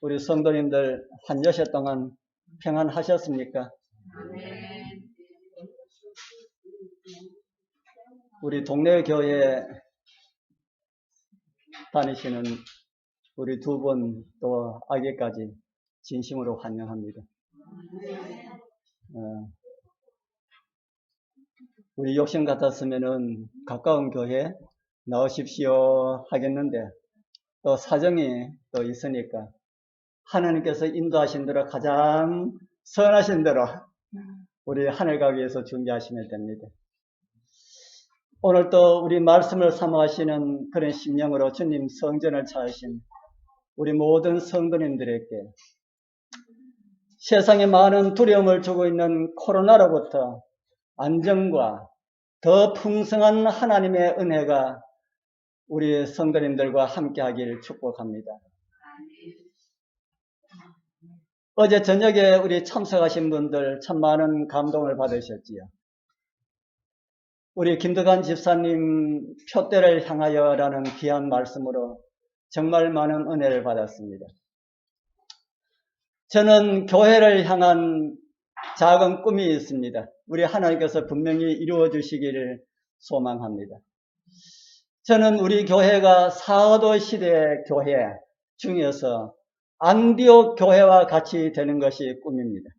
우리 성도님들 한 여섯 동안 평안하셨습니까? 우리 동네 교회에 다니시는 우리 두 분 또 아기까지 진심으로 환영합니다. 우리 욕심 같았으면은 가까운 교회 나오십시오 하겠는데 또 사정이 또 있으니까 하나님께서 인도하신 대로 가장 선하신 대로 우리 하늘 가기 위해서 준비하시면 됩니다. 오늘 또 우리 말씀을 사모하시는 그런 심령으로 주님 성전을 찾으신 우리 모든 성도님들에게 세상에 많은 두려움을 주고 있는 코로나로부터 안정과 더 풍성한 하나님의 은혜가 우리 성도님들과 함께하길 축복합니다. 어제 저녁에 우리 참석하신 분들 참 많은 감동을 받으셨지요. 우리 김덕환 집사님 표대를 향하여라는 귀한 말씀으로 정말 많은 은혜를 받았습니다. 저는 교회를 향한 작은 꿈이 있습니다. 우리 하나님께서 분명히 이루어 주시기를 소망합니다. 저는 우리 교회가 사도 시대의 교회 중에서 안디옥 교회와 같이 되는 것이 꿈입니다.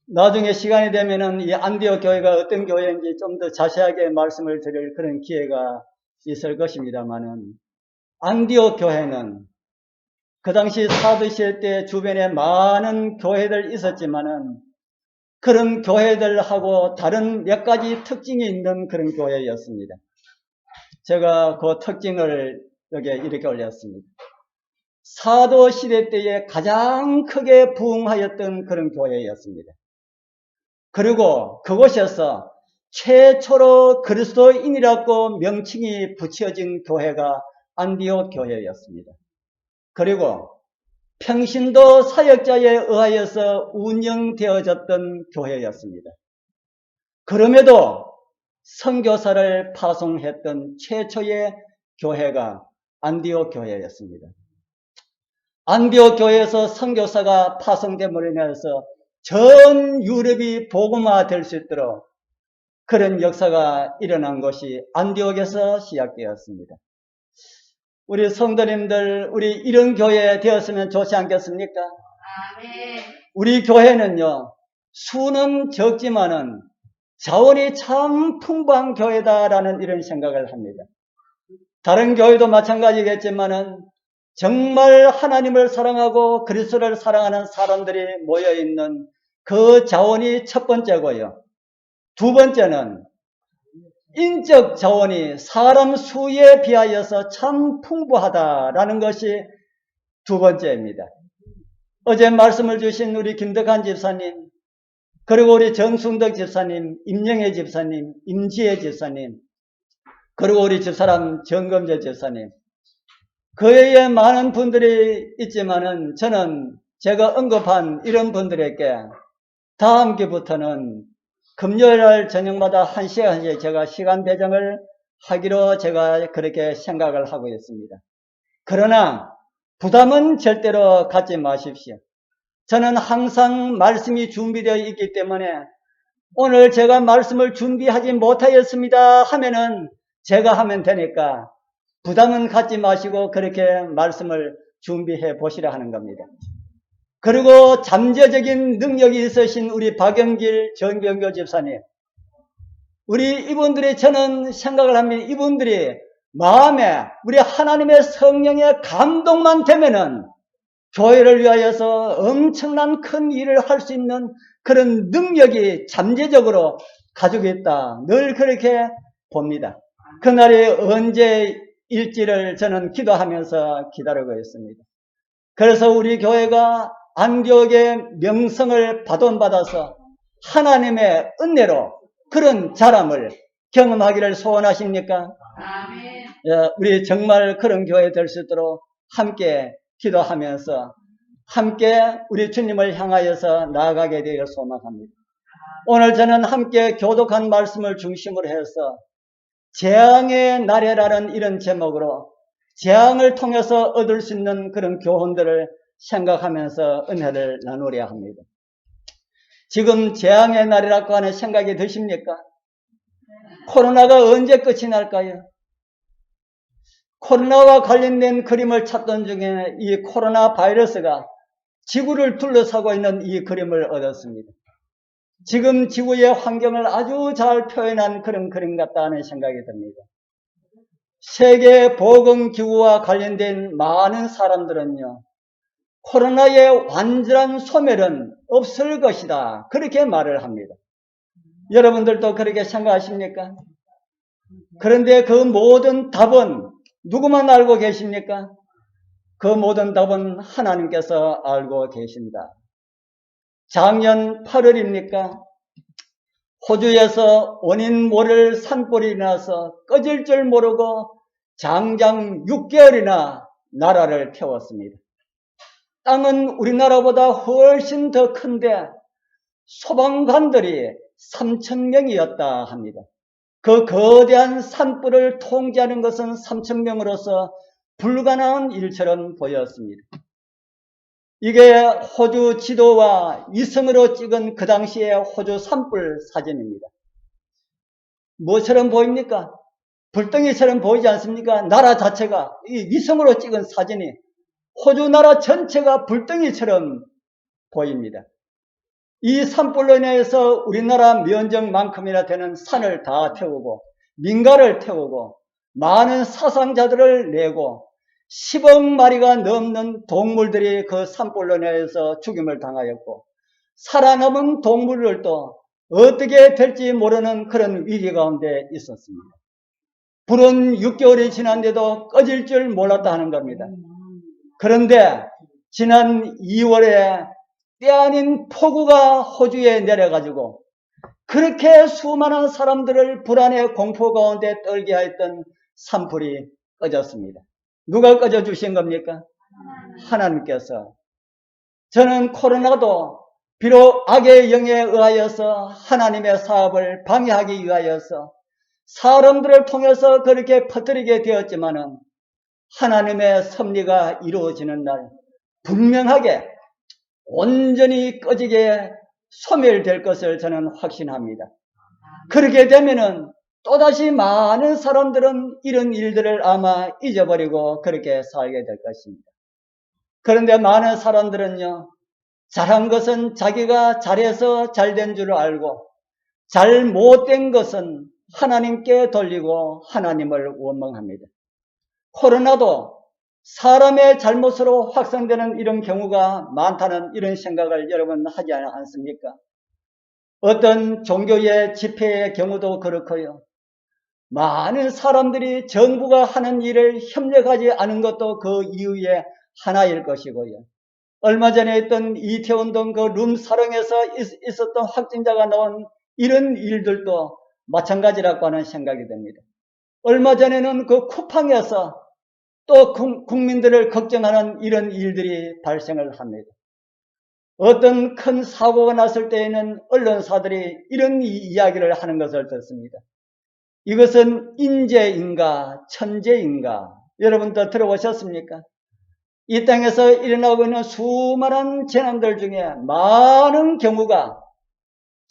나중에 시간이 되면은 이 안디옥 교회가 어떤 교회인지 좀 더 자세하게 말씀을 드릴 그런 기회가 있을 것입니다만은, 안디옥 교회는 그 당시 사도시대 때 주변에 많은 교회들 있었지만은 그런 교회들하고 다른 몇 가지 특징이 있는 그런 교회였습니다. 제가 그 특징을 여기에 이렇게 올렸습니다. 사도시대 때에 가장 크게 부흥하였던 그런 교회였습니다. 그리고 그곳에서 최초로 그리스도인이라고 명칭이 붙여진 교회가 안디옥 교회였습니다. 그리고 평신도 사역자에 의하여서 운영되어졌던 교회였습니다. 그럼에도 선교사를 파송했던 최초의 교회가 안디옥 교회였습니다. 안디옥 교회에서 선교사가 파송됨으로 인해서 전 유럽이 복음화 될 수 있도록 그런 역사가 일어난 것이 안디옥에서 시작되었습니다. 우리 성도님들, 우리 이런 교회 되었으면 좋지 않겠습니까? 아멘. 우리 교회는요, 수는 적지만은 자원이 참 풍부한 교회다라는 이런 생각을 합니다. 다른 교회도 마찬가지겠지만은 정말 하나님을 사랑하고 그리스도를 사랑하는 사람들이 모여있는 그 자원이 첫 번째고요. 두 번째는 인적 자원이 사람 수에 비하여서 참 풍부하다라는 것이 두 번째입니다. 어제 말씀을 주신 우리 김덕환 집사님, 그리고 우리 정순덕 집사님, 임영애 집사님, 임지혜 집사님, 그리고 우리 집사람 정검재 집사님, 그 외에 많은 분들이 있지만은 저는 제가 언급한 이런 분들에게 다음 주부터는 금요일 저녁마다 1시간씩 제가 시간 배정을 하기로 제가 그렇게 생각을 하고 있습니다. 그러나 부담은 절대로 갖지 마십시오. 저는 항상 말씀이 준비되어 있기 때문에 오늘 제가 말씀을 준비하지 못하였습니다 하면은 제가 하면 되니까 부담은 갖지 마시고 그렇게 말씀을 준비해 보시라 하는 겁니다. 그리고 잠재적인 능력이 있으신 우리 박영길 정경교 집사님, 우리 이분들이 저는 생각을 합니다. 이분들이 마음에 우리 하나님의 성령의 감동만 되면은 교회를 위하여서 엄청난 큰 일을 할 수 있는 그런 능력이 잠재적으로 가지고 있다. 늘 그렇게 봅니다. 그날이 언제일지를 저는 기도하면서 기다리고 있습니다. 그래서 우리 교회가 안디옥의 명성을 받아서 하나님의 은혜로 그런 자람을 경험하기를 소원하십니까? 아멘. 우리 정말 그런 교회 될 수 있도록 함께 기도하면서 함께 우리 주님을 향하여서 나아가게 되길 소망합니다. 오늘 저는 함께 교독한 말씀을 중심으로 해서 재앙의 날에라는 이런 제목으로 재앙을 통해서 얻을 수 있는 그런 교훈들을 생각하면서 은혜를 나누려 합니다. 지금 재앙의 날이라고 하는 생각이 드십니까? 코로나가 언제 끝이 날까요? 코로나와 관련된 그림을 찾던 중에 이 코로나 바이러스가 지구를 둘러싸고 있는 이 그림을 얻었습니다. 지금 지구의 환경을 아주 잘 표현한 그런 그림 같다 하는 생각이 듭니다. 세계보건기구와 관련된 많은 사람들은요, 코로나의 완전한 소멸은 없을 것이다, 그렇게 말을 합니다. 여러분들도 그렇게 생각하십니까? 그런데 그 모든 답은 누구만 알고 계십니까? 그 모든 답은 하나님께서 알고 계신다. 작년 8월입니까? 호주에서 원인 모를 산불이 나서 꺼질 줄 모르고 장장 6개월이나 나라를 태웠습니다. 땅은 우리나라보다 훨씬 더 큰데 소방관들이 3,000명이었다 합니다. 그 거대한 산불을 통제하는 것은 3,000명으로서 불가능한 일처럼 보였습니다. 이게 호주 지도와 위성으로 찍은 그 당시의 호주 산불 사진입니다. 뭐처럼 보입니까? 불덩이처럼 보이지 않습니까? 나라 자체가 이 위성으로 찍은 사진이 호주 나라 전체가 불덩이처럼 보입니다. 이 산불로 인해서 우리나라 면적만큼이나 되는 산을 다 태우고 민가를 태우고 많은 사상자들을 내고 10억 마리가 넘는 동물들이 그 산불로 인해서 죽임을 당하였고 살아남은 동물들도 어떻게 될지 모르는 그런 위기 가운데 있었습니다. 불은 6개월이 지났는데도 꺼질 줄 몰랐다 하는 겁니다. 그런데 지난 2월에 때 아닌 폭우가 호주에 내려가지고 그렇게 수많은 사람들을 불안의 공포 가운데 떨게 했던 산불이 꺼졌습니다. 누가 꺼져주신 겁니까? 하나님께서. 저는 코로나도 비록 악의 영에 의하여서 하나님의 사업을 방해하기 위하여서 사람들을 통해서 그렇게 퍼뜨리게 되었지만은 하나님의 섭리가 이루어지는 날 분명하게 온전히 꺼지게 소멸될 것을 저는 확신합니다. 그렇게 되면은 또다시 많은 사람들은 이런 일들을 아마 잊어버리고 그렇게 살게 될 것입니다. 그런데 많은 사람들은요, 잘한 것은 자기가 잘해서 잘된 줄 알고 잘못된 것은 하나님께 돌리고 하나님을 원망합니다. 코로나도 사람의 잘못으로 확산되는 이런 경우가 많다는 이런 생각을 여러분 하지 않습니까? 어떤 종교의 집회의 경우도 그렇고요. 많은 사람들이 정부가 하는 일을 협력하지 않은 것도 그 이유의 하나일 것이고요. 얼마 전에 있던 이태원 그 룸사롱에서 있었던 확진자가 나온 이런 일들도 마찬가지라고 하는 생각이 듭니다. 얼마 전에는 그 쿠팡에서 또 국민들을 걱정하는 이런 일들이 발생을 합니다. 어떤 큰 사고가 났을 때에는 언론사들이 이런 이야기를 하는 것을 듣습니다. 이것은 인재인가 천재인가? 여러분도 들어보셨습니까? 이 땅에서 일어나고 있는 수많은 재난들 중에 많은 경우가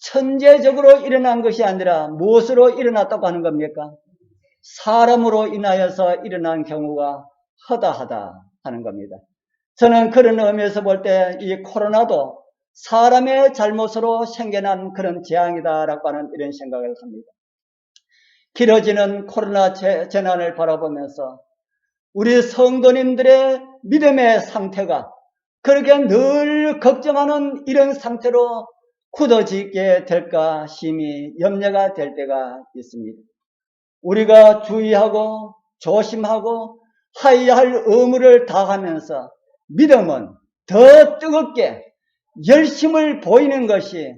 천재적으로 일어난 것이 아니라 무엇으로 일어났다고 하는 겁니까? 사람으로 인하여서 일어난 경우가 허다하다 하는 겁니다. 저는 그런 의미에서 볼 때 이 코로나도 사람의 잘못으로 생겨난 그런 재앙이다라고 하는 이런 생각을 합니다. 길어지는 코로나 재난을 바라보면서 우리 성도님들의 믿음의 상태가 그렇게 늘 걱정하는 이런 상태로 굳어지게 될까 심히 염려가 될 때가 있습니다. 우리가 주의하고 조심하고 하여야 할 의무를 다하면서 믿음은 더 뜨겁게 열심을 보이는 것이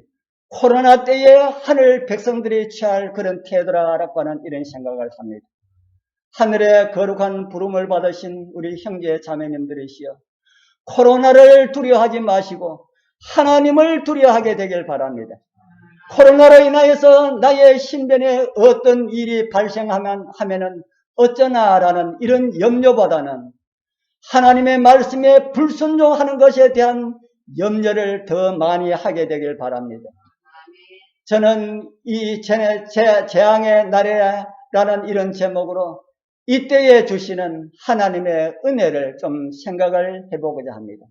코로나 때에 하늘 백성들이 취할 그런 태도라고 하는 이런 생각을 합니다. 하늘의 거룩한 부름을 받으신 우리 형제 자매님들이시여, 코로나를 두려워하지 마시고 하나님을 두려워하게 되길 바랍니다. 코로나로 인하여서 나의 신변에 어떤 일이 발생하면은 어쩌나라는 이런 염려보다는 하나님의 말씀에 불순종하는 것에 대한 염려를 더 많이 하게 되길 바랍니다. 저는 이 재앙의 날이라는 이런 제목으로 이때에 주시는 하나님의 은혜를 좀 생각을 해보고자 합니다.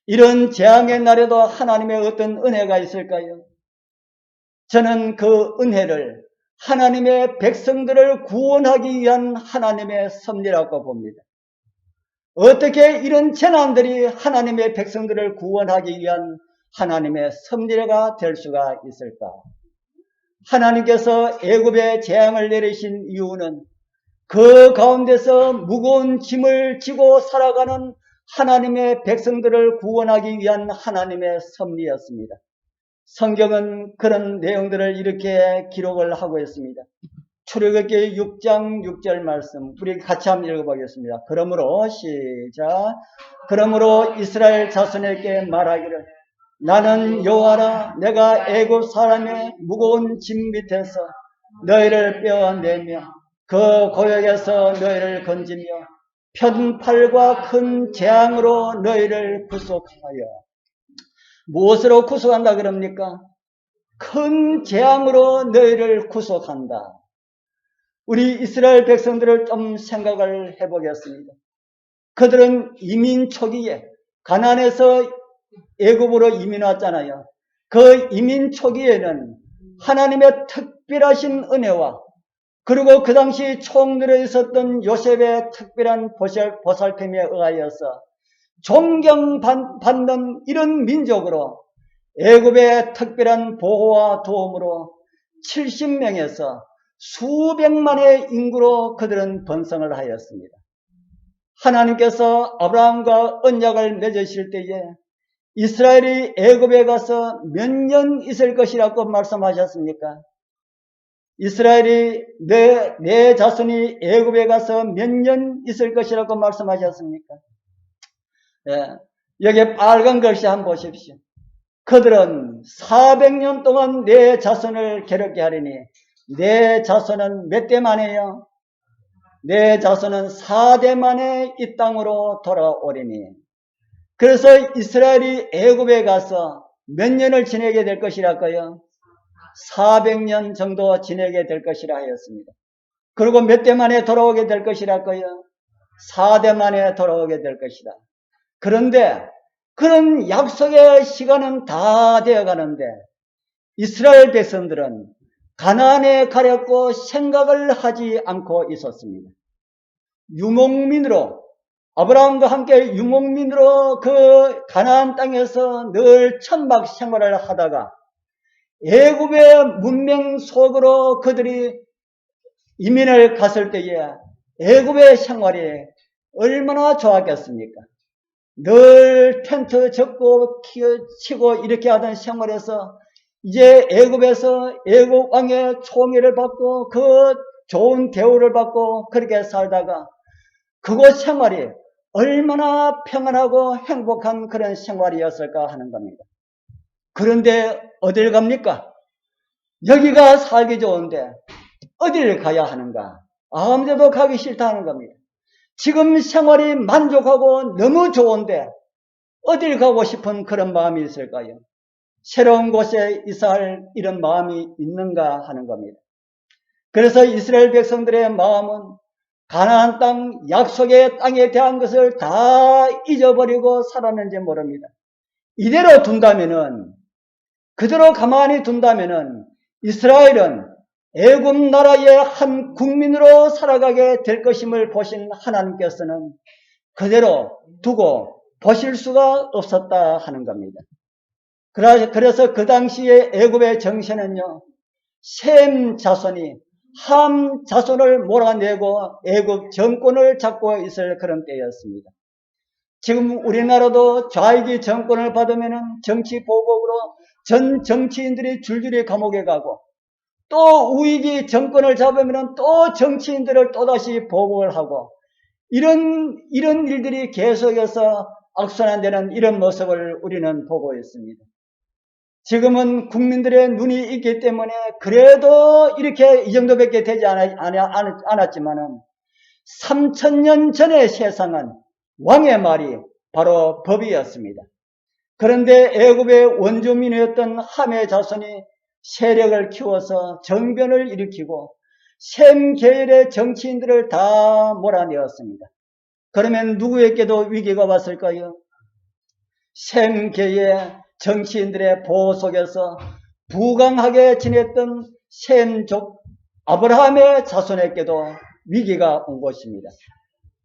이런 재앙의 날에도 하나님의 어떤 은혜가 있을까요? 저는 그 은혜를 하나님의 백성들을 구원하기 위한 하나님의 섭리라고 봅니다. 어떻게 이런 재난들이 하나님의 백성들을 구원하기 위한 하나님의 섭리가 될 수가 있을까? 하나님께서 애굽에 재앙을 내리신 이유는 그 가운데서 무거운 짐을 지고 살아가는 하나님의 백성들을 구원하기 위한 하나님의 섭리였습니다. 성경은 그런 내용들을 이렇게 기록을 하고 있습니다. 출애굽기 6장 6절 말씀 우리 같이 한번 읽어보겠습니다. 그러므로 시작. 그러므로 이스라엘 자손에게 말하기를 나는 여호와라 내가 애굽 사람의 무거운 짐 밑에서 너희를 빼어내며 그 고역에서 너희를 건지며 편팔과 큰 재앙으로 너희를 구속하여 무엇으로 구속한다 그럽니까? 큰 재앙으로 너희를 구속한다. 우리 이스라엘 백성들을 좀 생각을 해보겠습니다. 그들은 이민 초기에 가나안에서 애굽으로 이민 왔잖아요. 그 이민 초기에는 하나님의 특별하신 은혜와 그리고 그 당시 총리로 있었던 요셉의 특별한 보살핌에 의하여서 존경받는 이런 민족으로 애굽의 특별한 보호와 도움으로 70명에서 수백만의 인구로 그들은 번성을 하였습니다. 하나님께서 아브라함과 언약을 맺으실 때에 이스라엘이 애굽에 가서 몇 년 있을 것이라고 말씀하셨습니까? 이스라엘이 내 자손이 애굽에 가서 몇 년 있을 것이라고 말씀하셨습니까? 예, 여기 빨간 글씨 한번 보십시오. 그들은 400년 동안 내 자손을 괴롭게 하리니 내 자손은 몇 대 만에요? 내 자손은 4대 만에 이 땅으로 돌아오리니. 그래서 이스라엘이 애굽에 가서 몇 년을 지내게 될 것이랄까요? 400년 정도 지내게 될 것이라 하였습니다. 그리고 몇 대 만에 돌아오게 될 것이랄까요? 4대 만에 돌아오게 될 것이다. 그런데 그런 약속의 시간은 다 되어 가는데 이스라엘 백성들은 가나안에 가려고 생각을 하지 않고 있었습니다. 유목민으로 아브라함과 함께 유목민으로 그 가나안 땅에서 늘 천박 생활을 하다가 애굽의 문명 속으로 그들이 이민을 갔을 때에 애굽의 생활이 얼마나 좋았겠습니까? 늘 텐트 젓고 치고 이렇게 하던 생활에서 이제 애굽에서 애굽 왕의 총애를 받고 그 좋은 대우를 받고 그렇게 살다가 그곳 생활이 얼마나 평안하고 행복한 그런 생활이었을까 하는 겁니다. 그런데 어딜 갑니까? 여기가 살기 좋은데 어디를 가야 하는가? 아무 데도 가기 싫다 하는 겁니다. 지금 생활이 만족하고 너무 좋은데 어딜 가고 싶은 그런 마음이 있을까요? 새로운 곳에 이사할 이런 마음이 있는가 하는 겁니다. 그래서 이스라엘 백성들의 마음은 가나안 땅, 약속의 땅에 대한 것을 다 잊어버리고 살았는지 모릅니다. 이대로 둔다면은, 그대로 가만히 둔다면은 이스라엘은 애굽 나라의 한 국민으로 살아가게 될 것임을 보신 하나님께서는 그대로 두고 보실 수가 없었다 하는 겁니다. 그래서 그 당시에 애굽의 정세는요, 셈 자손이 함 자손을 몰아내고 애굽 정권을 잡고 있을 그런 때였습니다. 지금 우리나라도 좌익이 정권을 받으면은 정치 보복으로 전 정치인들이 줄줄이 감옥에 가고 또 우익이 정권을 잡으면은 또 정치인들을 또다시 보복을 하고 이런 일들이 계속해서 악순환되는 이런 모습을 우리는 보고 있습니다. 지금은 국민들의 눈이 있기 때문에 그래도 이렇게 이 정도밖에 되지 않았지만은 3000년 전의 세상은 왕의 말이 바로 법이었습니다. 그런데 애굽의 원주민이었던 함의 자손이 세력을 키워서 정변을 일으키고 셈 계열의 정치인들을 다 몰아내었습니다. 그러면 누구에게도 위기가 왔을까요? 셈 계의 정치인들의 보호 속에서 부강하게 지냈던 셈족 아브라함의 자손에게도 위기가 온 것입니다.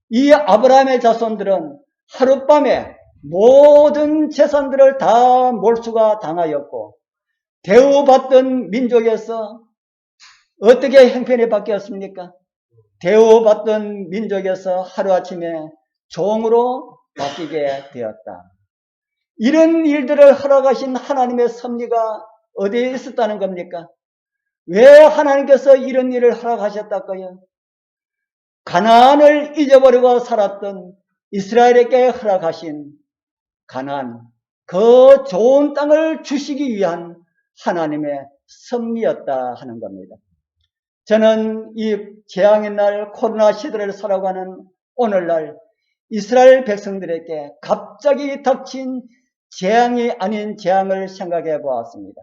이 아브라함의 자손들은 하룻밤에 모든 재산들을 다 몰수가 당하였고 대우받던 민족에서 어떻게 형편이 바뀌었습니까? 대우받던 민족에서 하루아침에 종으로 바뀌게 되었다. 이런 일들을 허락하신 하나님의 섭리가 어디에 있었다는 겁니까? 왜 하나님께서 이런 일을 허락하셨다고요? 가나안을 잊어버리고 살았던 이스라엘에게 허락하신 가나안, 그 좋은 땅을 주시기 위한 하나님의 섭리였다 하는 겁니다. 저는 이 재앙의 날 코로나 시대를 살아가는 오늘날 이스라엘 백성들에게 갑자기 닥친 재앙이 아닌 재앙을 생각해 보았습니다.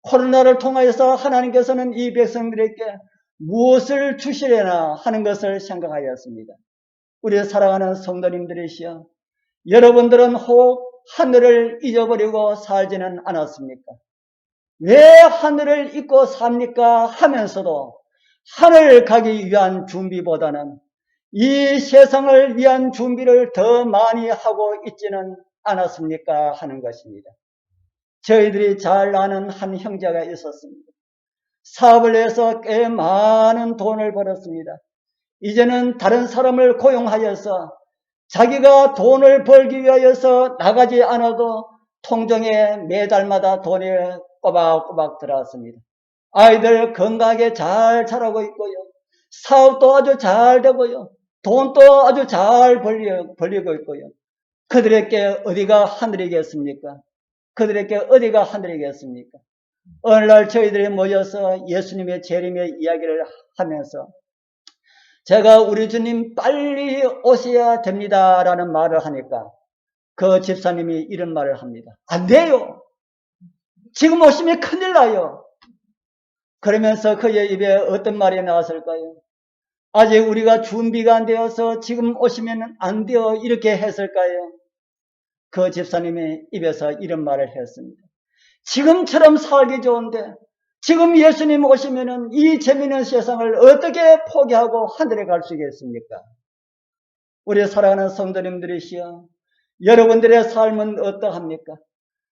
코로나를 통하여서 하나님께서는 이 백성들에게 무엇을 주시려나 하는 것을 생각하였습니다. 우리 사랑하는 성도님들이시여, 여러분들은 혹 하늘을 잊어버리고 살지는 않았습니까? 왜 하늘을 잊고 삽니까? 하면서도 하늘 가기 위한 준비보다는 이 세상을 위한 준비를 더 많이 하고 있지는 않았습니까? 하는 것입니다. 저희들이 잘 아는 한 형제가 있었습니다. 사업을 해서 꽤 많은 돈을 벌었습니다. 이제는 다른 사람을 고용하여서 자기가 돈을 벌기 위하여서 나가지 않아도 통장에 매달마다 돈이 꼬박꼬박 들어왔습니다. 아이들 건강하게 잘 자라고 있고요. 사업도 아주 잘 되고요. 돈도 아주 잘 벌리고 있고요. 그들에게 어디가 하늘이겠습니까? 그들에게 어디가 하늘이겠습니까? 어느 날 저희들이 모여서 예수님의 재림의 이야기를 하면서 제가 우리 주님 빨리 오셔야 됩니다 라는 말을 하니까 그 집사님이 이런 말을 합니다. 안 돼요. 지금 오시면 큰일 나요. 그러면서 그의 입에 어떤 말이 나왔을까요? 아직 우리가 준비가 안 되어서 지금 오시면 안 돼요 이렇게 했을까요? 그 집사님의 입에서 이런 말을 했습니다. 지금처럼 살기 좋은데 지금 예수님 오시면은 이 재미있는 세상을 어떻게 포기하고 하늘에 갈 수 있겠습니까? 우리 사랑하는 성도님들이시여, 여러분들의 삶은 어떠합니까?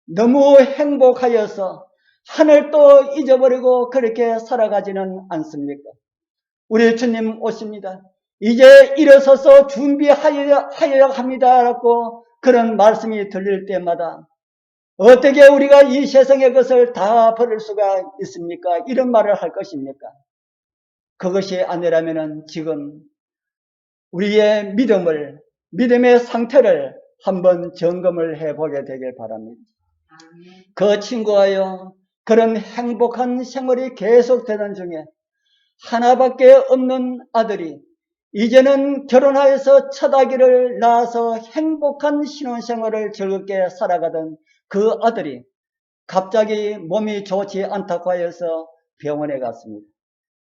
너무 행복하여서 하늘도 잊어버리고 그렇게 살아가지는 않습니까? 우리 주님 오십니다. 이제 일어서서 준비하여야 합니다라고 그런 말씀이 들릴 때마다 어떻게 우리가 이 세상의 것을 다 버릴 수가 있습니까? 이런 말을 할 것입니까? 그것이 아니라면 지금 우리의 믿음의 상태를 한번 점검을 해보게 되길 바랍니다. 그 친구와요, 그런 행복한 생활이 계속되는 중에 하나밖에 없는 아들이 이제는 결혼하여서 첫 아기를 낳아서 행복한 신혼생활을 즐겁게 살아가던 그 아들이 갑자기 몸이 좋지 않다고 하여서 병원에 갔습니다.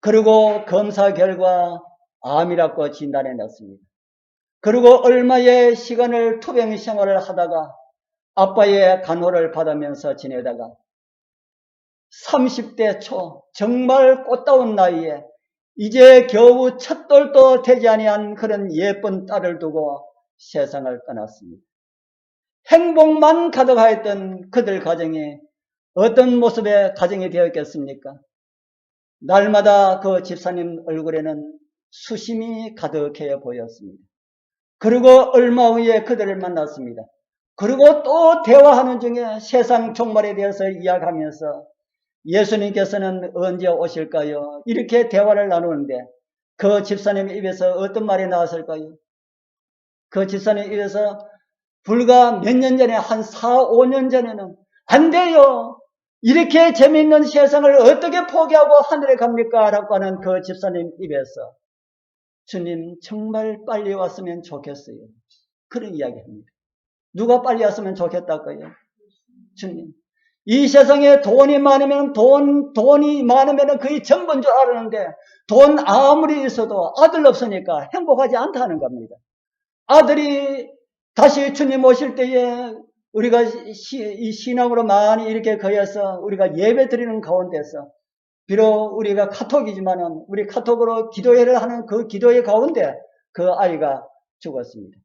그리고 검사 결과 암이라고 진단해 놨습니다. 그리고 얼마의 시간을 투병 생활을 하다가 아빠의 간호를 받으면서 지내다가 30대 초 정말 꽃다운 나이에 이제 겨우 첫 돌도 되지 아니한 그런 예쁜 딸을 두고 세상을 떠났습니다. 행복만 가득하였던 그들 가정이 어떤 모습의 가정이 되었겠습니까? 날마다 그 집사님 얼굴에는 수심이 가득해 보였습니다. 그리고 얼마 후에 그들을 만났습니다. 그리고 또 대화하는 중에 세상 종말에 대해서 이야기하면서 예수님께서는 언제 오실까요? 이렇게 대화를 나누는데 그 집사님의 입에서 어떤 말이 나왔을까요? 그 집사님 입에서 불과 몇 년 전에 한 4, 5년 전에는 안 돼요. 이렇게 재미있는 세상을 어떻게 포기하고 하늘에 갑니까? 라고 하는 그 집사님 입에서 주님 정말 빨리 왔으면 좋겠어요. 그런 이야기합니다. 누가 빨리 왔으면 좋겠다고요? 주님. 이 세상에 돈이 많으면 돈이 많으면 거의 전부인 줄 알았는데 돈 아무리 있어도 아들 없으니까 행복하지 않다는 겁니다. 아들이 다시 주님 오실 때에 우리가 이 신앙으로 많이 이렇게 거해서 우리가 예배 드리는 가운데서 비록 우리가 카톡이지만은 우리 카톡으로 기도회를 하는 그 기도회 가운데 그 아이가 죽었습니다.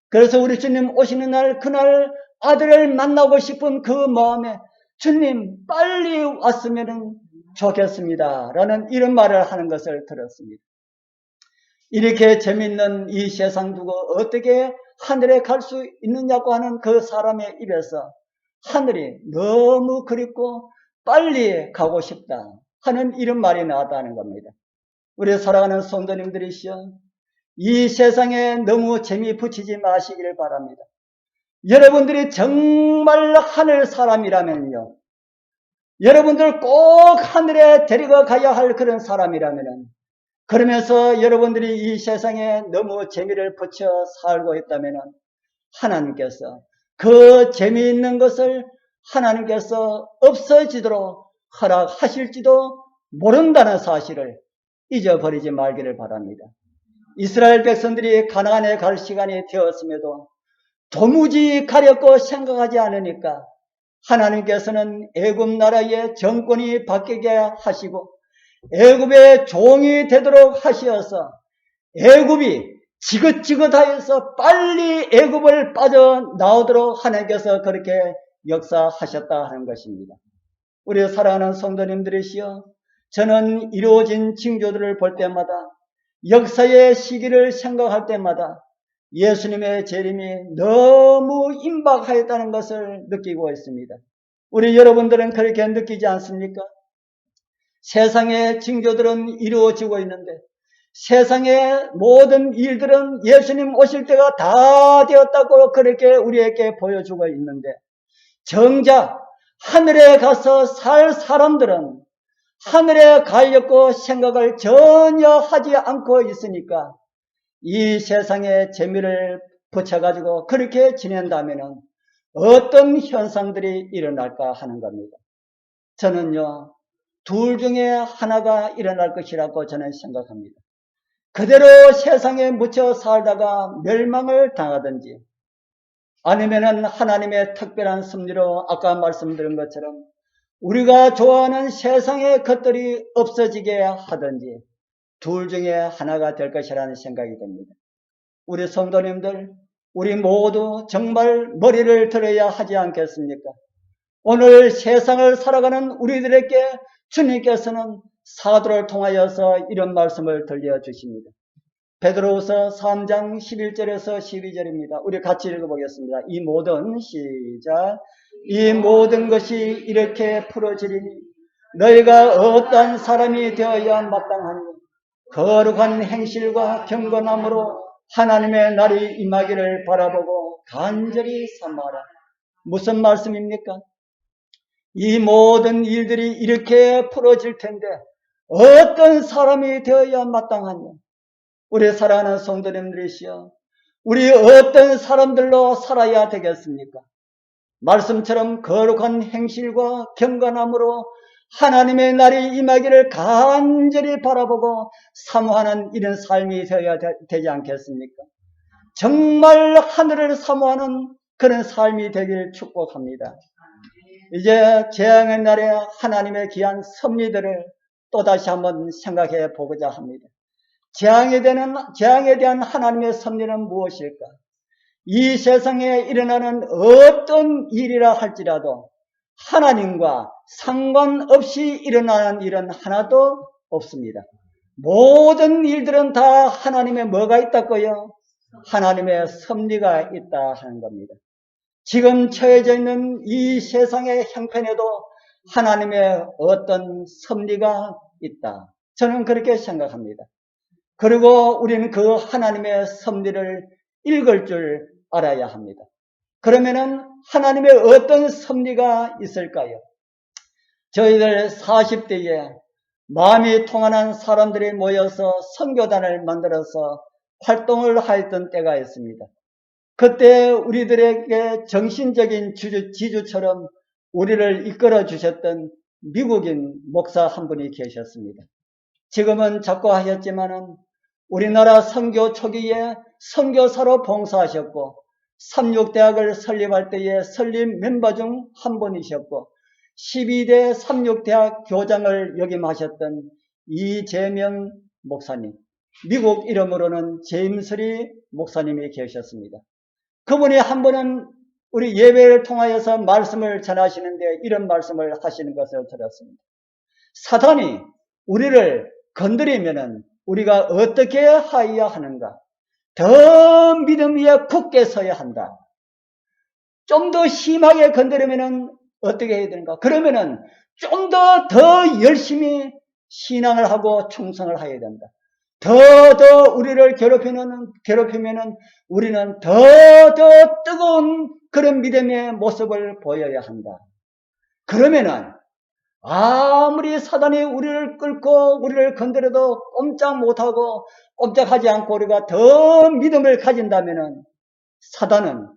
그래서 우리 주님 오시는 날 그날 아들을 만나고 싶은 그 마음에 주님 빨리 왔으면 좋겠습니다 라는 이런 말을 하는 것을 들었습니다. 이렇게 재밌는 이 세상 두고 어떻게 하늘에 갈 수 있느냐고 하는 그 사람의 입에서 하늘이 너무 그립고 빨리 가고 싶다 하는 이런 말이 나왔다는 겁니다. 우리 사랑하는 성도님들이시여, 이 세상에 너무 재미 붙이지 마시기를 바랍니다. 여러분들이 정말 하늘 사람이라면요, 여러분들 꼭 하늘에 데리고 가야 할 그런 사람이라면은, 그러면서 여러분들이 이 세상에 너무 재미를 붙여 살고 있다면은 하나님께서 그 재미있는 것을 하나님께서 없어지도록 허락하실지도 모른다는 사실을 잊어버리지 말기를 바랍니다. 이스라엘 백성들이 가나안에 갈 시간이 되었음에도 도무지 가렵고 생각하지 않으니까 하나님께서는 애굽 나라의 정권이 바뀌게 하시고 애굽의 종이 되도록 하시어서 애굽이 지긋지긋하여서 빨리 애굽을 빠져나오도록 하나님께서 그렇게 역사하셨다 하는 것입니다. 우리 사랑하는 성도님들이시여, 저는 이루어진 징조들을 볼 때마다 역사의 시기를 생각할 때마다 예수님의 재림이 너무 임박하였다는 것을 느끼고 있습니다. 우리 여러분들은 그렇게 느끼지 않습니까? 세상의 징조들은 이루어지고 있는데 세상의 모든 일들은 예수님 오실 때가 다 되었다고 그렇게 우리에게 보여주고 있는데 정작 하늘에 가서 살 사람들은 하늘에 가려고 생각을 전혀 하지 않고 있으니까 이 세상의 재미를 붙여가지고 그렇게 지낸다면 어떤 현상들이 일어날까 하는 겁니다. 저는요, 둘 중에 하나가 일어날 것이라고 저는 생각합니다. 그대로 세상에 묻혀 살다가 멸망을 당하든지 아니면은 하나님의 특별한 섭리로 아까 말씀드린 것처럼 우리가 좋아하는 세상의 것들이 없어지게 하든지 둘 중에 하나가 될 것이라는 생각이 듭니다. 우리 성도님들, 우리 모두 정말 머리를 들어야 하지 않겠습니까? 오늘 세상을 살아가는 우리들에게 주님께서는 사도를 통하여서 이런 말씀을 들려주십니다. 베드로후서 3장 11절에서 12절입니다. 우리 같이 읽어보겠습니다. 이 모든 것이 이렇게 풀어지리니 너희가 어떠한 사람이 되어야 마땅하니 거룩한 행실과 경건함으로 하나님의 날이 임하기를 바라보고 간절히 삼아라. 무슨 말씀입니까? 이 모든 일들이 이렇게 풀어질 텐데 어떤 사람이 되어야 마땅하냐? 우리 사랑하는 성도님들이시여, 우리 어떤 사람들로 살아야 되겠습니까? 말씀처럼 거룩한 행실과 경건함으로 하나님의 날이 임하기를 간절히 바라보고 사모하는 이런 삶이 되어야 되지 않겠습니까? 정말 하늘을 사모하는 그런 삶이 되기를 축복합니다. 이제 재앙의 날에 하나님의 귀한 섭리들을 또다시 한번 생각해 보고자 합니다. 재앙에 대한 하나님의 섭리는 무엇일까? 이 세상에 일어나는 어떤 일이라 할지라도 하나님과 상관없이 일어나는 일은 하나도 없습니다. 모든 일들은 다 하나님의 뭐가 있다고요? 하나님의 섭리가 있다 하는 겁니다. 지금 처해져 있는 이 세상의 형편에도 하나님의 어떤 섭리가 있다. 저는 그렇게 생각합니다. 그리고 우리는 그 하나님의 섭리를 읽을 줄 알아야 합니다. 그러면은 하나님의 어떤 섭리가 있을까요? 저희들 40대에 마음이 통하는 사람들이 모여서 선교단을 만들어서 활동을 하였던 때가 있습니다. 그때 우리들에게 정신적인 지주처럼 우리를 이끌어 주셨던 미국인 목사 한 분이 계셨습니다. 지금은 작고하셨지만은 우리나라 선교 초기에 선교사로 봉사하셨고 36대학을 설립할 때에 설립 멤버 중 한 분이셨고 12대 36대학 교장을 역임하셨던 이재명 목사님, 미국 이름으로는 제임스리 목사님이 계셨습니다. 그분이 한 번은 우리 예배를 통하여서 말씀을 전하시는데 이런 말씀을 하시는 것을 들었습니다. 사단이 우리를 건드리면은 우리가 어떻게 하여야 하는가? 더 믿음 위에 굳게 서야 한다. 좀 더 심하게 건드리면은 어떻게 해야 되는가? 그러면은 좀 더 열심히 신앙을 하고 충성을 해야 된다. 더 우리를 괴롭히면은 우리는 더 뜨거운 그런 믿음의 모습을 보여야 한다. 그러면은 아무리 사단이 우리를 끌고 우리를 건드려도 꼼짝 못하고 꼼짝하지 않고 우리가 더 믿음을 가진다면은 사단은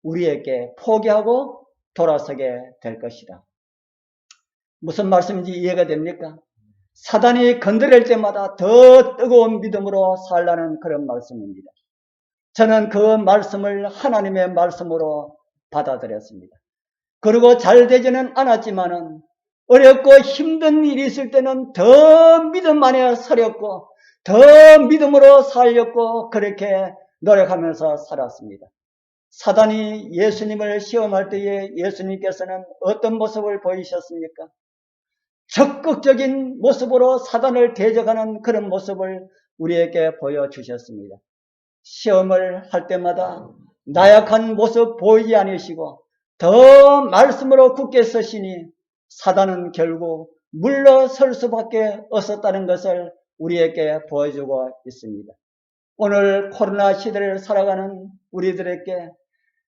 우리에게 포기하고 돌아서게 될 것이다. 무슨 말씀인지 이해가 됩니까? 사단이 건드릴 때마다 더 뜨거운 믿음으로 살라는 그런 말씀입니다. 저는 그 말씀을 하나님의 말씀으로 받아들였습니다. 그리고 잘 되지는 않았지만은 어렵고 힘든 일이 있을 때는 더 믿음 안에 서렸고 더 믿음으로 살렸고 그렇게 노력하면서 살았습니다. 사단이 예수님을 시험할 때에 예수님께서는 어떤 모습을 보이셨습니까? 적극적인 모습으로 사단을 대적하는 그런 모습을 우리에게 보여주셨습니다. 시험을 할 때마다 나약한 모습 보이지 않으시고 더 말씀으로 굳게 서시니 사단은 결국 물러설 수밖에 없었다는 것을 우리에게 보여주고 있습니다. 오늘 코로나 시대를 살아가는 우리들에게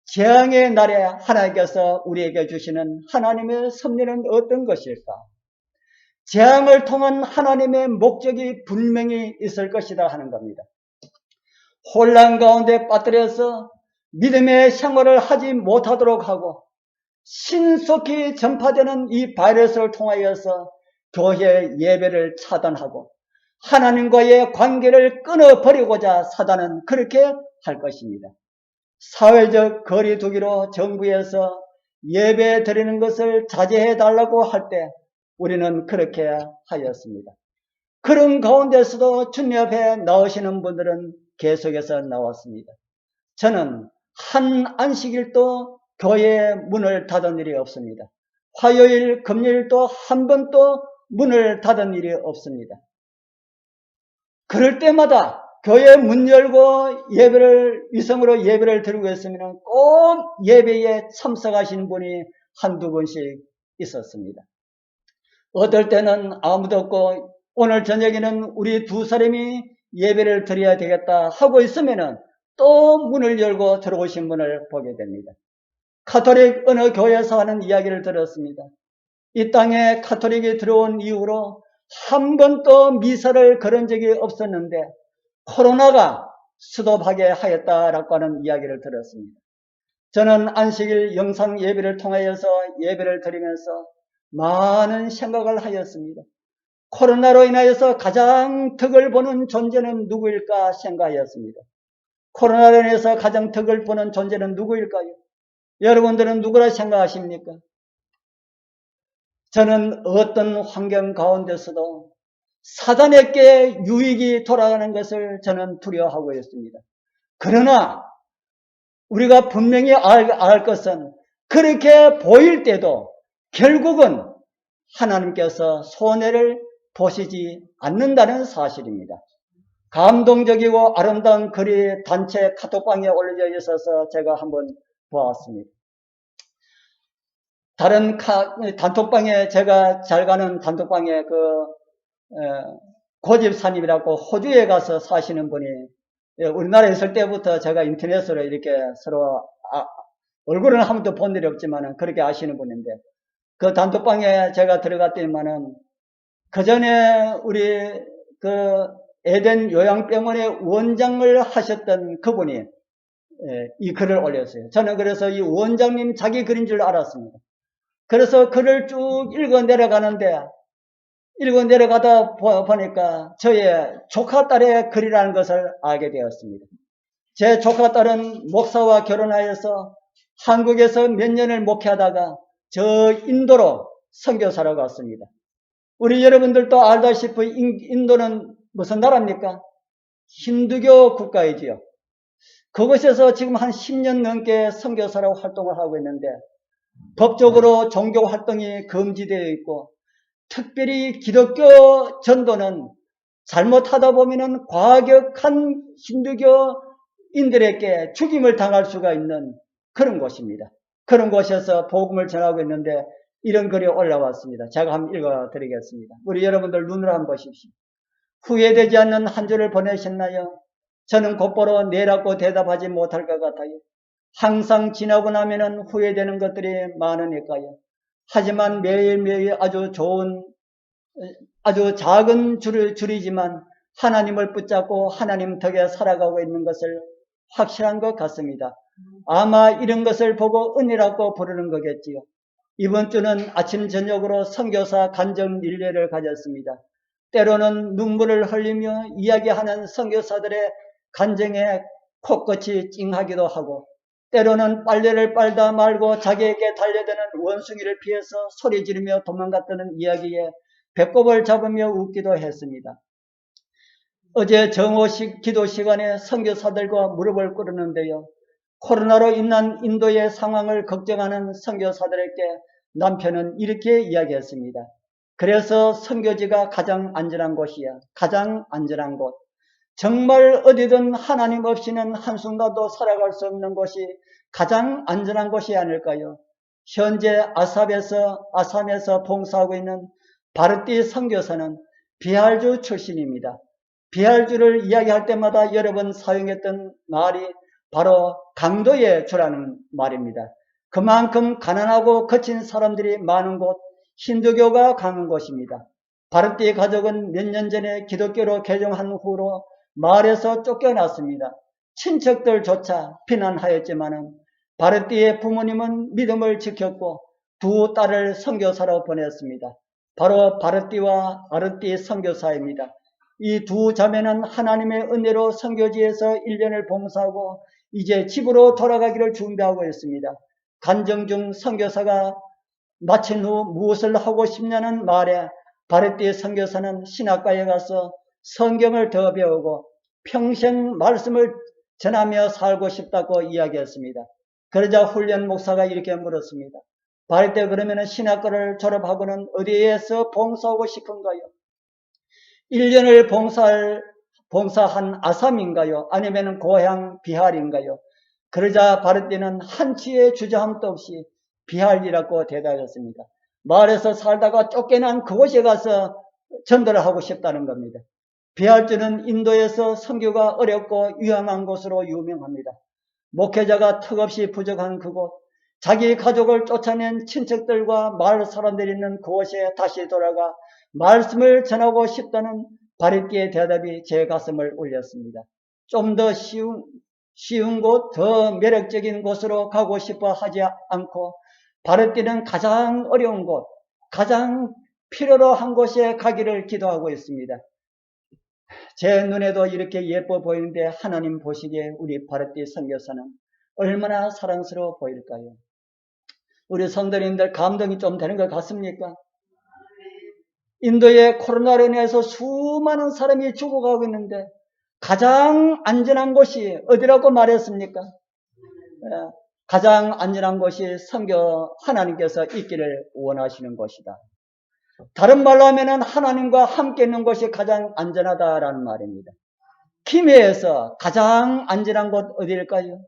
재앙의 날에 하나님께서 우리에게 주시는 하나님의 섭리는 어떤 것일까? 재앙을 통한 하나님의 목적이 분명히 있을 것이다 하는 겁니다. 혼란 가운데 빠뜨려서 믿음의 생활을 하지 못하도록 하고 신속히 전파되는 이 바이러스를 통하여서 교회 예배를 차단하고 하나님과의 관계를 끊어버리고자 사단은 그렇게 할 것입니다. 사회적 거리 두기로 정부에서 예배 드리는 것을 자제해 달라고 할 때 우리는 그렇게 하였습니다. 그런 가운데서도 주님 앞에 나오시는 분들은 계속해서 나왔습니다. 저는 한 안식일도 교회에 문을 닫은 일이 없습니다. 화요일, 금요일도 한 번도 문을 닫은 일이 없습니다. 그럴 때마다 교회 문 열고 위성으로 예배를 드리고 있으면 꼭 예배에 참석하시는 분이 한두 분씩 있었습니다. 어떨 때는 아무도 없고 오늘 저녁에는 우리 두 사람이 예배를 드려야 되겠다 하고 있으면은 또 문을 열고 들어오신 분을 보게 됩니다. 카톨릭 어느 교회에서 하는 이야기를 들었습니다. 이 땅에 카톨릭이 들어온 이후로 한 번도 미사를 걸은 적이 없었는데 코로나가 수도하게 하였다라고 하는 이야기를 들었습니다. 저는 안식일 영상 예배를 통하여서 예배를 드리면서 많은 생각을 하였습니다. 코로나로 인하여서 가장 덕을 보는 존재는 누구일까 생각하였습니다. 코로나로 인해서 가장 덕을 보는 존재는 누구일까요? 여러분들은 누구라 생각하십니까? 저는 어떤 환경 가운데서도 사단에게 유익이 돌아가는 것을 저는 두려워하고 있습니다. 그러나 우리가 분명히 알 것은 그렇게 보일 때도 결국은 하나님께서 손해를 보시지 않는다는 사실입니다. 감동적이고 아름다운 글이 단체 카톡방에 올려져 있어서 제가 한번 보았습니다. 다른 단톡방에 제가 잘 가는 단톡방에 고집사님이라고 호주에 가서 사시는 분이 우리나라에 있을 때부터 제가 인터넷으로 이렇게 서로 얼굴은 한 번도 본 일이 없지만 그렇게 아시는 분인데 그 단톡방에 제가 들어갔더니만은 그 전에 우리 그 에덴 요양병원의 원장을 하셨던 그분이 이 글을 올렸어요. 저는 그래서 이 원장님 자기 글인 줄 알았습니다. 그래서 글을 쭉 읽어 내려가다 보니까 저의 조카딸의 글이라는 것을 알게 되었습니다. 제 조카딸은 목사와 결혼하여서 한국에서 몇 년을 목회하다가 저 인도로 선교사로 갔습니다. 우리 여러분들도 알다시피 인도는 무슨 나라입니까? 힌두교 국가이지요. 그곳에서 지금 한 10년 넘게 선교사로 활동을 하고 있는데 법적으로 종교 활동이 금지되어 있고 특별히 기독교 전도는 잘못하다 보면은 과격한 힌두교인들에게 죽임을 당할 수가 있는 그런 곳입니다. 그런 곳에서 복음을 전하고 있는데 이런 글이 올라왔습니다. 제가 한번 읽어드리겠습니다. 우리 여러분들 눈으로 한번 보십시오. 후회되지 않는 한 주를 보내셨나요? 저는 곧바로 네라고 대답하지 못할 것 같아요. 항상 지나고 나면은 후회되는 것들이 많으니까요. 하지만 매일매일 아주 작은 줄이지만 하나님을 붙잡고 하나님 덕에 살아가고 있는 것을 확실한 것 같습니다. 아마 이런 것을 보고 은혜라고 부르는 거겠지요. 이번 주는 아침 저녁으로 선교사 간증 릴레이를 가졌습니다. 때로는 눈물을 흘리며 이야기하는 선교사들의 간증에 코끝이 찡하기도 하고 때로는 빨래를 빨다 말고 자기에게 달려드는 원숭이를 피해서 소리 지르며 도망갔다는 이야기에 배꼽을 잡으며 웃기도 했습니다. 어제 정오식 기도 시간에 선교사들과 무릎을 꿇었는데요. 코로나로 인한 인도의 상황을 걱정하는 선교사들에게 남편은 이렇게 이야기했습니다. 그래서 선교지가 가장 안전한 곳이야. 가장 안전한 곳. 정말 어디든 하나님 없이는 한순간도 살아갈 수 없는 곳이 가장 안전한 곳이 아닐까요? 현재 아삼에서 봉사하고 있는 바르띠 선교사는 비할주 출신입니다. 비할주를 이야기할 때마다 여러 번 사용했던 말이 바로 강도의 주라는 말입니다. 그만큼 가난하고 거친 사람들이 많은 곳, 힌두교가 강한 곳입니다. 바르띠 가족은 몇 년 전에 기독교로 개종한 후로 마을에서 쫓겨났습니다. 친척들조차 피난하였지만은 바르띠의 부모님은 믿음을 지켰고 두 딸을 선교사로 보냈습니다. 바로 바르띠와 아르띠 선교사입니다. 이 두 자매는 하나님의 은혜로 선교지에서 1년을 봉사하고 이제 집으로 돌아가기를 준비하고 있습니다. 간증 중 선교사가 마친 후 무엇을 하고 싶냐는 말에 바르띠 선교사는 신학과에 가서 성경을 더 배우고 평생 말씀을 전하며 살고 싶다고 이야기했습니다. 그러자 훈련 목사가 이렇게 물었습니다. 바르띠 그러면 신학과를 졸업하고는 어디에서 봉사하고 싶은가요? 1년을 봉사한 아삼인가요? 아니면 고향 비할인가요? 그러자 바르띠는 한치의 주저함도 없이 비할이라고 대답했습니다. 마을에서 살다가 쫓겨난 그곳에 가서 전도를 하고 싶다는 겁니다. 비할주는 인도에서 선교가 어렵고 위험한 곳으로 유명합니다. 목회자가 턱없이 부족한 그곳, 자기 가족을 쫓아낸 친척들과 마을 사람들이 있는 그곳에 다시 돌아가 말씀을 전하고 싶다는 바르띠의 대답이 제 가슴을 울렸습니다. 좀 더 쉬운 곳, 더 매력적인 곳으로 가고 싶어 하지 않고 바르띠는 가장 어려운 곳, 가장 필요로 한 곳에 가기를 기도하고 있습니다. 제 눈에도 이렇게 예뻐 보이는데 하나님 보시기에 우리 바르띠 선교사는 얼마나 사랑스러워 보일까요? 우리 성도님들 감동이 좀 되는 것 같습니까? 인도의 코로나로 인해서 수많은 사람이 죽어가고 있는데 가장 안전한 곳이 어디라고 말했습니까? 가장 안전한 곳이 하나님께서 있기를 원하시는 곳이다. 다른 말로 하면 하나님과 함께 있는 곳이 가장 안전하다라는 말입니다. 김해에서 가장 안전한 곳 어디일까요?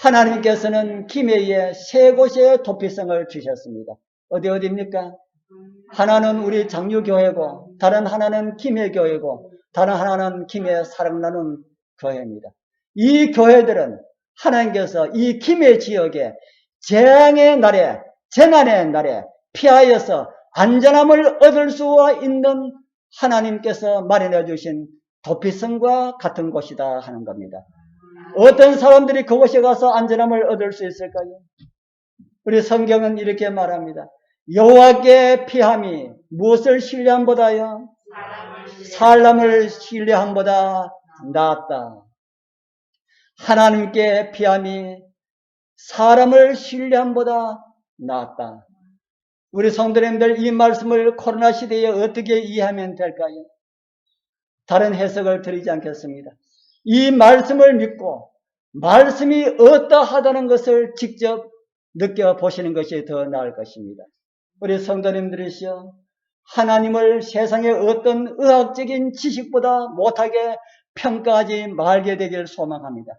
하나님께서는 김해에 세 곳의 도피성을 주셨습니다. 어디입니까? 하나는 우리 장유교회고 다른 하나는 김해교회고 다른 하나는 김해 사랑 나눔 교회입니다. 이 교회들은 하나님께서 이 김해 지역에 재앙의 날에 재난의 날에 피하여서 안전함을 얻을 수 있는 하나님께서 마련해 주신 도피성과 같은 곳이다 하는 겁니다. 어떤 사람들이 그곳에 가서 안전함을 얻을 수 있을까요? 우리 성경은 이렇게 말합니다. 여호와께 피함이 무엇을 신뢰함보다요? 사람을 신뢰함보다 낫다. 하나님께 피함이 사람을 신뢰함보다 낫다. 우리 성도님들 이 말씀을 코로나 시대에 어떻게 이해하면 될까요? 다른 해석을 드리지 않겠습니다. 이 말씀을 믿고 말씀이 어떠하다는 것을 직접 느껴보시는 것이 더 나을 것입니다. 우리 성도님들이시여, 하나님을 세상의 어떤 의학적인 지식보다 못하게 평가하지 말게 되길 소망합니다.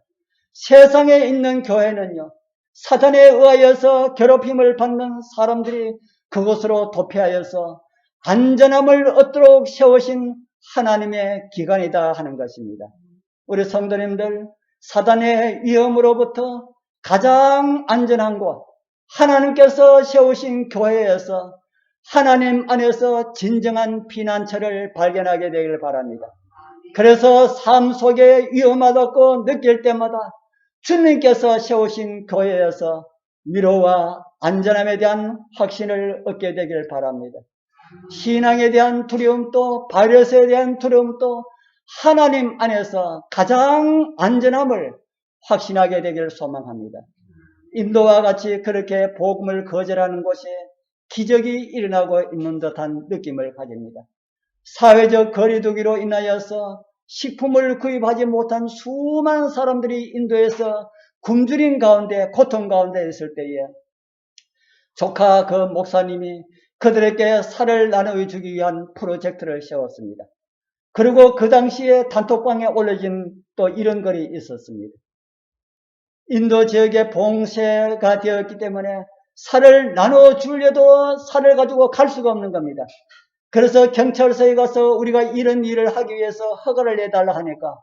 세상에 있는 교회는요, 사단에 의하여서 괴롭힘을 받는 사람들이 그곳으로 도피하여서 안전함을 얻도록 세우신 하나님의 기관이다 하는 것입니다. 우리 성도님들, 사단의 위험으로부터 가장 안전한 곳, 하나님께서 세우신 교회에서 하나님 안에서 진정한 피난처를 발견하게 되길 바랍니다. 그래서 삶 속에 위험하다고 느낄 때마다 주님께서 세우신 교회에서 위로와 안전함에 대한 확신을 얻게 되길 바랍니다. 신앙에 대한 두려움도, 바이러스에 대한 두려움도 하나님 안에서 가장 안전함을 확신하게 되길 소망합니다. 인도와 같이 그렇게 복음을 거절하는 곳에 기적이 일어나고 있는 듯한 느낌을 가집니다. 사회적 거리두기로 인하여서 식품을 구입하지 못한 수많은 사람들이 인도에서 굶주린 가운데, 고통 가운데 있을 때에 조카 그 목사님이 그들에게 살을 나눠주기 위한 프로젝트를 세웠습니다. 그리고 그 당시에 단톡방에 올려진 또 이런 글이 있었습니다. 인도 지역에 봉쇄가 되었기 때문에 살을 나눠주려도 살을 가지고 갈 수가 없는 겁니다. 그래서 경찰서에 가서 우리가 이런 일을 하기 위해서 허가를 내달라 하니까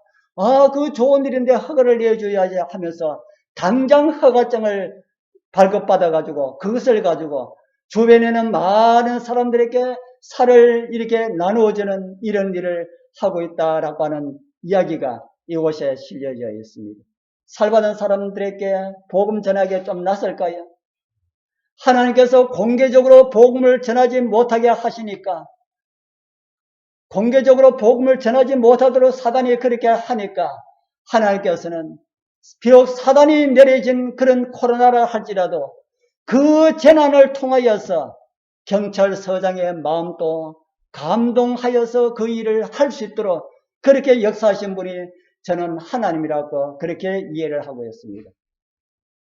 그 좋은 일인데 허가를 내줘야지 하면서 당장 허가증을 발급받아가지고 그것을 가지고 주변에는 많은 사람들에게 살을 이렇게 나누어주는 이런 일을 하고 있다라고 하는 이야기가 이곳에 실려져 있습니다. 살받은 사람들에게 복음 전하기에 좀 낯설까요? 하나님께서 공개적으로 복음을 전하지 못하게 하시니까, 공개적으로 복음을 전하지 못하도록 사단이 그렇게 하니까 하나님께서는 비록 사단이 내려진 그런 코로나라 할지라도 그 재난을 통하여서 경찰서장의 마음도 감동하여서 그 일을 할 수 있도록 그렇게 역사하신 분이 저는 하나님이라고 그렇게 이해를 하고 있습니다.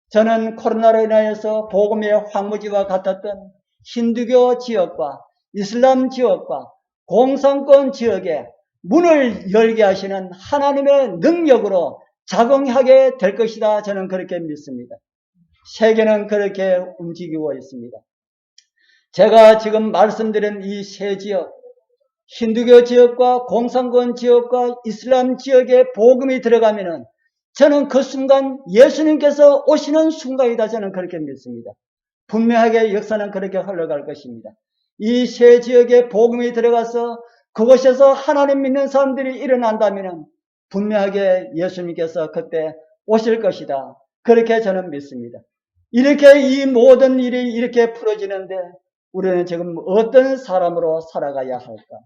저는 코로나로 인하여서 복음의 황무지와 같았던 힌두교 지역과 이슬람 지역과 공산권 지역에 문을 열게 하시는 하나님의 능력으로 작용하게 될 것이다. 저는 그렇게 믿습니다. 세계는 그렇게 움직이고 있습니다. 제가 지금 말씀드린 이 세 지역, 힌두교 지역과 공산권 지역과 이슬람 지역에 복음이 들어가면은 저는 그 순간 예수님께서 오시는 순간이다. 저는 그렇게 믿습니다. 분명하게 역사는 그렇게 흘러갈 것입니다. 이 세 지역에 복음이 들어가서 그곳에서 하나님 믿는 사람들이 일어난다면 분명하게 예수님께서 그때 오실 것이다. 그렇게 저는 믿습니다. 이렇게 이 모든 일이 이렇게 풀어지는데 우리는 지금 어떤 사람으로 살아가야 할까?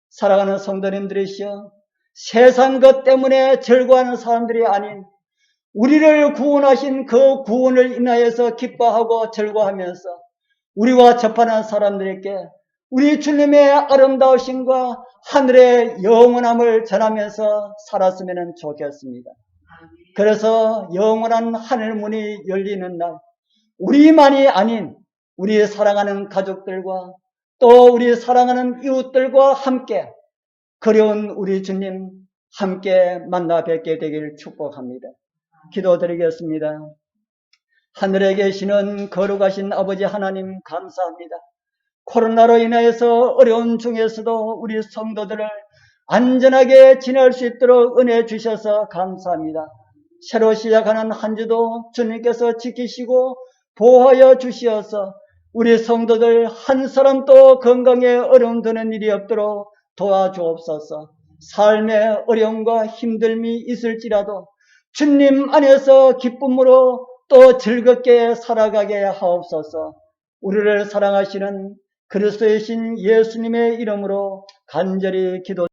살아가는 성도님들이시여, 세상 것 때문에 절구하는 사람들이 아닌 우리를 구원하신 그 구원을 인하여서 기뻐하고 절구하면서 우리와 접하는 사람들에게 우리 주님의 아름다우심과 하늘의 영원함을 전하면서 살았으면 좋겠습니다. 그래서 영원한 하늘문이 열리는 날, 우리만이 아닌 우리 사랑하는 가족들과 또 우리 사랑하는 이웃들과 함께 그리운 우리 주님 함께 만나 뵙게 되기를 축복합니다. 기도드리겠습니다. 하늘에 계시는 거룩하신 아버지 하나님 감사합니다. 코로나로 인하여서 어려운 중에서도 우리 성도들을 안전하게 지낼 수 있도록 은혜 주셔서 감사합니다. 새로 시작하는 한 주도 주님께서 지키시고 보호하여 주시어서 우리 성도들 한 사람도 건강에 어려움 드는 일이 없도록 도와주옵소서. 삶의 어려움과 힘듦이 있을지라도 주님 안에서 기쁨으로 또 즐겁게 살아가게 하옵소서. 우리를 사랑하시는 그리스도의 신 예수님의 이름으로 간절히 기도